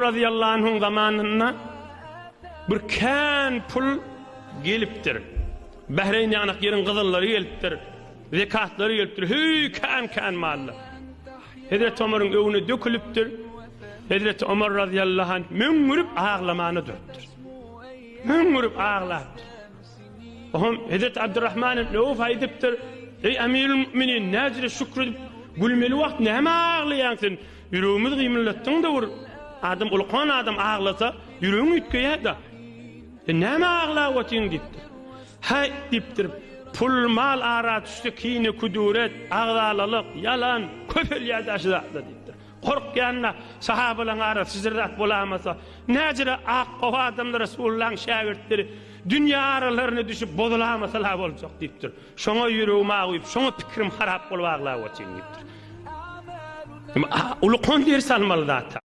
radıyallahu anh'ın zamanına bir kän pul gelipdir. Bahreyn yanak yerin kızılları gelipdir. Zekatları gelipdir. Hüy kän malla. Hazreti Ömer'in öwüne dökülüpdir. Hazreti Ömer radıyallahu anh müngürüp ağlamanı dörttür. Müngürüp ağlattır. Ohum Hazreti Abdurrahman'ın Avf aýdypdyr. Ey Emirül Müminin, näzire şükredip gülmeli wagt näme ağlaýansyn? Ýüregimiz gymyllatdyň da bir adam ulkan adam ağlasa ýüregiň ütkeýär-de. Näme ağlap otyň diýipdir. Hay diýipdir. Pul mal ara düştü kini kuduret, ağzalalyk, yalan, köpel ýadaşyda diýipdir. Korkýanna sahabalar ara sizirdat bolamasa, näjire ak gowa adamlar Resulullah'ın şagirdleri dünya aralarına düşüp bozulamasalar boljak diýipdir. Şoňa ýüregim agyp, şoňa pikirim harap bolup ağlap otyň diýipdir. Ulukon ders almaly zat.